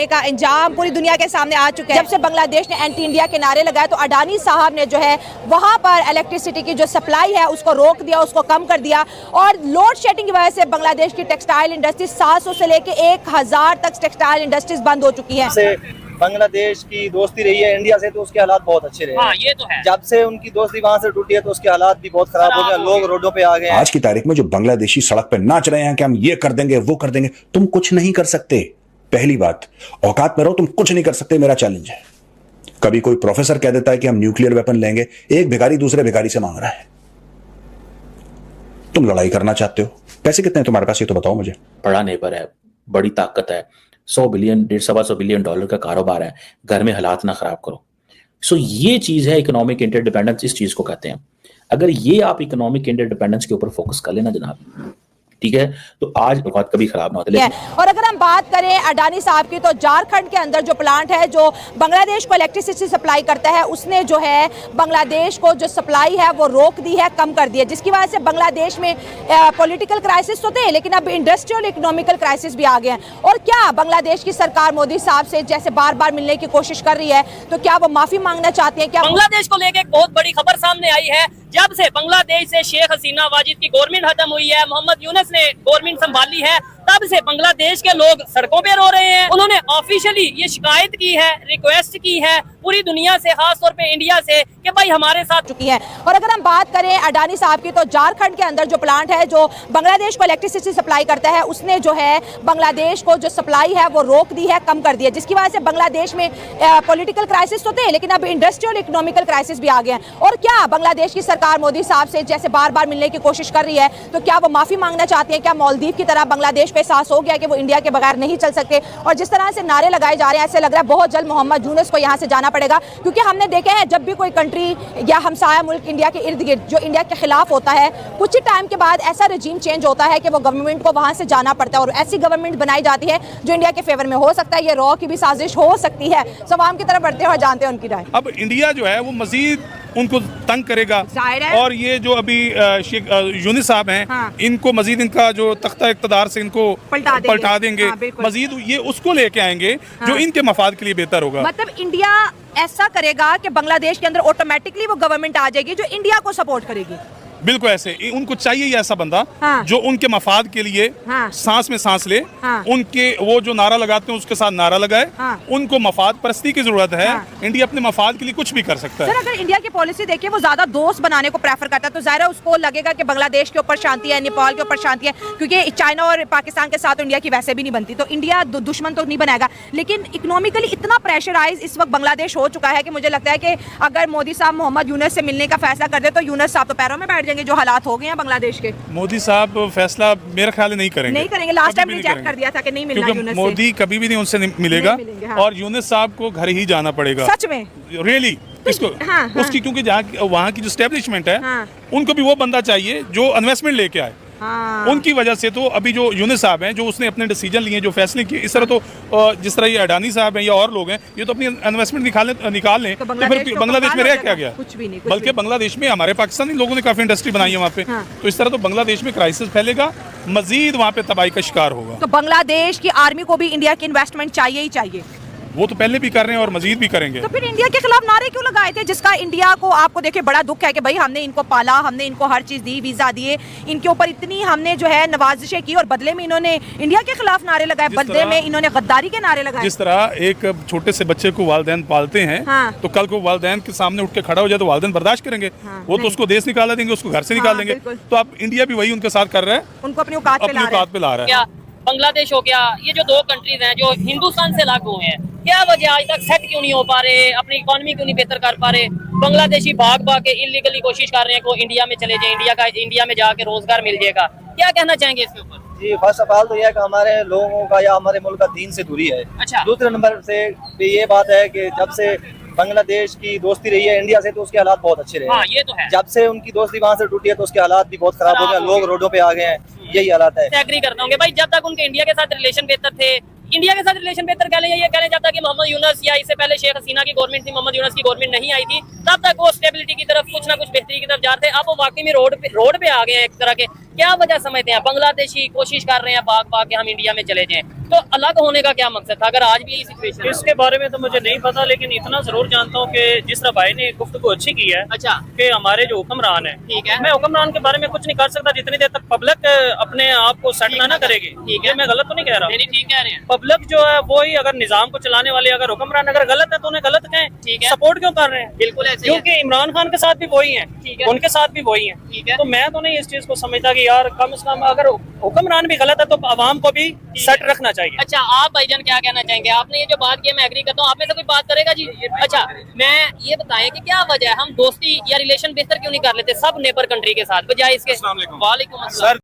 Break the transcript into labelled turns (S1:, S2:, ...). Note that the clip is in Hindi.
S1: का इंजाम पूरी दुनिया के सामने आ चुका है। जब से बांग्लादेश ने एंटी इंडिया के नारे लगाए तो अडानी साहब ने जो है वहां पर इलेक्ट्रिसिटी की जो सप्लाई है उसको रोक दिया, उसको कम कर दिया और लोड शेडिंग की वजह से बांग्लादेश की टेक्सटाइल इंडस्ट्री 700 से लेकर 1000 तक टेक्सटाइल इंडस्ट्रीज बंद हो चुकी है।
S2: बांग्लादेश की दोस्ती रही है इंडिया से तो उसके हालात बहुत अच्छे रहे।
S3: हाँ, ये तो है।
S2: जब से उनकी दोस्ती वहाँ से टूटी है तो उसके हालात भी बहुत खराब हो गए, लोग रोडों पे आ गए।
S4: आज की तारीख में जो बांग्लादेशी सड़क पे नाच रहे हैं कि हम ये कर देंगे वो कर देंगे, तुम कुछ नहीं कर सकते। पहली बात, औकात में रहो, तुम कुछ नहीं कर सकते, मेरा चैलेंज है। कभी कोई प्रोफेसर कह देता है कि हम न्यूक्लियर वेपन लेंगे, एक भिखारी दूसरे भिखारी से मांग रहा है। तुम लड़ाई करना चाहते हो, पैसे कितने हैं तुम्हारे पास ये तो बताओ मुझे।
S5: बड़ा नेबर है, बड़ी ताकत है, 100 बिलियन 150 बिलियन डॉलर का कारोबार है, घर में हालात ना खराब करो। सो ये चीज है इकोनॉमिक इंटरडिपेंडेंस, इस चीज को कहते हैं। अगर ये आप इकोनॉमिक इंटरडिपेंडेंस के ऊपर फोकस कर लेना जनाब, ठीक है, तो आज बात कभी खराब ना होती।
S1: और अगर हम बात करें अडानी साहब की तो झारखंड के अंदर जो प्लांट है जो बांग्लादेश को इलेक्ट्रिसिटी सप्लाई करता है उसने जो है बांग्लादेश को जो सप्लाई है वो रोक दी है, कम कर दी है, जिसकी वजह से बांग्लादेश में पॉलिटिकल क्राइसिस तो थे लेकिन अब इंडस्ट्रियल इकोनॉमिकल क्राइसिस भी आ गए हैं। और क्या बांग्लादेश की सरकार मोदी साहब से जैसे बार बार मिलने की कोशिश कर रही है तो क्या वो माफी मांगना चाहती है? क्या
S3: बांग्लादेश को लेकर एक बहुत बड़ी खबर सामने आई है। जब से बांग्लादेश से शेख हसीना वाजिद की गवर्नमेंट खत्म हुई है, मोहम्मद यूनुस ने गवर्नमेंट संभाली है, तब से बांग्लादेश के लोग सड़कों पे रो रहे हैं। उन्होंने ऑफिशियली ये शिकायत की है, रिक्वेस्ट की है पूरी दुनिया से, खासतौर पे इंडिया से, कि भाई हमारे साथ
S1: चुकी है। और अगर हम बात करें अडानी साहब की तो झारखंड के अंदर जो प्लांट है जो बांग्लादेश को इलेक्ट्रिसिटी सप्लाई करता है उसने जो है बांग्लादेश को जो सप्लाई है वो रोक दी है, कम कर दी है, जिसकी वजह से बांग्लादेश में पॉलिटिकल क्राइसिस तो थे लेकिन अब इंडस्ट्रियल इकोनॉमिकल क्राइसिस भी आ गए हैं। और क्या बांग्लादेश की सरकार मोदी साहब से जैसे बार बार मिलने की कोशिश कर रही है तो क्या वो माफी मांगना चाहती है? क्या मालदीव की तरह बांग्लादेश को एहसास हो गया कि वो इंडिया के बगैर नहीं चल सकते? और जिस तरह से नारे लगाए जा रहे हैं ऐसे लग रहा है बहुत जल्द मोहम्मद यूनुस को यहाँ से जाना पड़ेगा, क्योंकि हमने देखे हैं जब भी कोई कंट्री या हमसाया मुल्क इंडिया के इर्द गिर्द जो इंडिया के खिलाफ होता है कुछ ही टाइम के बाद ऐसा रजीम चेंज होता है कि वो गवर्नमेंट को वहां से जाना पड़ता है और ऐसी गवर्नमेंट बनाई जाती है जो इंडिया के फेवर में हो सकता है। ये रॉ की भी साजिश हो सकती है। सवाम की तरफ बढ़ते हैं और जानते हैं उनकी राय।
S6: अब इंडिया जो है वो मजीद उनको तंग करेगा और ये जो अभी शेख यूनुस साहब हैं, हाँ। इनको मजीद इनका जो तख्ता इक़्तिदार से इनको पलटा देंगे, हाँ, मजीद ये उसको लेके आएंगे, हाँ। जो इनके मफाद के लिए बेहतर होगा।
S1: मतलब इंडिया ऐसा करेगा कि बांग्लादेश के अंदर ऑटोमेटिकली वो गवर्नमेंट आ जाएगी जो इंडिया को सपोर्ट करेगी।
S6: बिल्कुल ऐसे उनको चाहिए ऐसा बंदा, हाँ। जो उनके मफाद के लिए, हाँ। सांस में सांस ले, हाँ। उनके वो जो नारा लगाते हैं उसके साथ नारा लगाए, हाँ। उनको मफाद परस्ती की जरूरत है, हाँ। इंडिया अपने मफाद के लिए कुछ भी कर सकता है।
S1: सर अगर इंडिया की पॉलिसी देखिए वो ज्यादा दोस्त बनाने को प्रेफर करता है तो जाहिर है उसको लगेगा कि बांग्लादेश के ऊपर शांति है, नेपाल के ऊपर शांति है, क्योंकि चाइना और पाकिस्तान के साथ इंडिया की वैसे भी नहीं बनती तो इंडिया दुश्मन तो नहीं बनाएगा। लेकिन इकोनॉमिकली इतना प्रेशराइज इस वक्त बांग्लादेश हो चुका है कि मुझे लगता है कि अगर मोदी साहब मोहम्मद यूनुस से मिलने का फैसला कर दे तो यूनुस साहब तो पैरों में बैठ जाएंगे। जो हालात हो गए हैं बांग्लादेश के,
S6: मोदी साहब फैसला मेरे ख्याल नहीं करेंगे।
S1: लास्ट टाइम रिजेक्ट कर दिया था कि नहीं मिलना यूनुस से।
S6: मोदी कभी भी नहीं उनसे मिलेगा, हाँ। और यूनुस साहब को घर ही जाना पड़ेगा।
S1: सच में
S6: रियली इसको, हाँ, उसकी, हाँ। क्योंकि जहाँ वहाँ की जो स्टैब्लिशमेंट है, हाँ। उनको भी वो बंदा चाहिए जो इन्वेस्टमेंट लेके आए, हाँ। उनकी वजह से तो अभी जो यूनुस साहब हैं जो उसने अपने डिसीजन लिए, जो फैसले किए, इस तरह तो जिस तरह ये अडानी साहब हैं या और लोग हैं ये तो अपनी इन्वेस्टमेंट निकाल लें तो फिर बांग्लादेश में रह क्या गया?
S1: कुछ भी नहीं।
S6: बल्कि बांग्लादेश में हमारे पाकिस्तानी लोगों ने काफी इंडस्ट्री बनाई है वहाँ पे, हाँ। तो इस तरह तो बांग्लादेश में क्राइसिस फैलेगा, मजीद वहाँ पे तबाही का शिकार होगा।
S1: तो बांग्लादेश की आर्मी को भी इंडिया की इन्वेस्टमेंट चाहिए ही चाहिए।
S6: वो तो पहले भी कर रहे हैं और मजीद भी करेंगे।
S1: तो फिर इंडिया के खिलाफ नारे क्यों लगाए थे, जिसका इंडिया को आपको देखिए बड़ा दुख है कि भाई हमने इनको पाला, हमने इनको हर चीज दी, वीजा दिए, इनके ऊपर इतनी हमने जो है नवाजिशें की और बदले में इन्होंने इंडिया के खिलाफ नारे लगाए, बदले में इन्होंने गद्दारी के नारे लगाए।
S6: जिस तरह एक छोटे से बच्चे को वालिदैन पालते हैं, हाँ। तो कल को वालिदैन के सामने उठ के खड़ा हो जाए तो वालिदैन बर्दाश्त करेंगे, हाँ। वो तो उसको देश निकाला देंगे, उसको घर से निकाल देंगे। तो अब इंडिया भी वही उनके साथ कर रहा है,
S1: उनको अपनी औकात पे ला रहा है।
S3: बांग्लादेश हो गया, ये जो दो कंट्रीज हैं जो हिंदुस्तान से अलग हुए हैं, क्या वजह आज तक सेट क्यों नहीं हो पा रहे, अपनी इकोनॉमी क्यों नहीं बेहतर कर पा रहे? बांग्लादेशी भाग के इलीगली कोशिश कर रहे हैं कि इंडिया में चले जाए, इंडिया में जाके रोजगार मिल जाएगा। क्या कहना चाहेंगे इसके ऊपर?
S2: जी फर्स्ट ऑफ ऑल तो यह है कि हमारे लोगों का या हमारे मुल्क का दीन से दूरी है।
S3: अच्छा।
S2: दूसरे नंबर से ये बात है कि जब से बांग्लादेश की दोस्ती रही है इंडिया से तो उसके हालात बहुत अच्छे रहे।
S3: हाँ, ये तो है।
S2: जब से उनकी दोस्ती वहाँ से टूटी है तो उसके हालात भी बहुत खराब हो गए, लोग रोडों पे आ गए हैं, यही हालात है।
S3: एग्री करता हूँ भाई जब तक उनके इंडिया के साथ रिलेशन बेहतर थे इंडिया के साथ रिलेशन बेहतर कह लें, या ये कहना चाहता कि मोहम्मद यूनुस या इससे पहले शेख हसीना की गवर्नमेंट थी, मोहम्मद यूनुस की गवर्नमेंट नहीं आई थी, तब तक वो स्टेबिलिटी की तरफ कुछ ना कुछ बेहतरी की तरफ जा रहे थे। अब वो वाकई में रोड पे आ गए हैं एक तरह के। क्या वजह समझते हैं? बांग्लादेशी कोशिश कर रहे हैं भाग के हम इंडिया में चले जाएं, तो अलग होने का क्या मकसद था अगर आज भी यही सिचुएशन है?
S7: इसके बारे में तो मुझे नहीं पता, लेकिन इतना जरूर जानता हूँ कि जिस तरह भाई ने गुफ्तगू अच्छी की है।
S3: अच्छा,
S7: कि हमारे जो हुक्मरान है,
S3: ठीक है,
S7: मैं हुक्मरान के बारे में कुछ नहीं कर सकता जितनी देर तक पब्लिक अपने आप को सेट ना करेगी।
S3: ठीक है,
S7: मैं गलत तो नहीं कह रहा।
S3: नहीं ठीक कह रहे हैं।
S7: पब्लिक जो है वो ही अगर निजाम को चलाने वाले, अगर हुक्मरान अगर गलत है तो उन्हें गलत कहें,
S3: ठीक है,
S7: सपोर्ट क्यों कर रहे हैं?
S3: बिल्कुल ऐसे ही है।
S7: क्योंकि इमरान खान के साथ भी वही है,
S3: ठीक है,
S7: उनके साथ भी वही है,
S3: ठीक है।
S7: तो मैं तो नहीं इस चीज को समझता कि यार कम से कम अगर हुक्मरान भी गलत है तो अवाम को भी सेट रखना चाहिए।
S3: अच्छा, आप भाईजान क्या कहना चाहेंगे? आपने ये जो बात की मैं एग्री करता हूँ, आप में से कोई बात करेगा जी? अच्छा, मैं ये बताएं कि क्या वजह है हम दोस्ती या रिलेशन बेहतर क्यों नहीं कर लेते सब नेबर कंट्री के साथ बजाय इसके? वालेकुम अस्सलाम।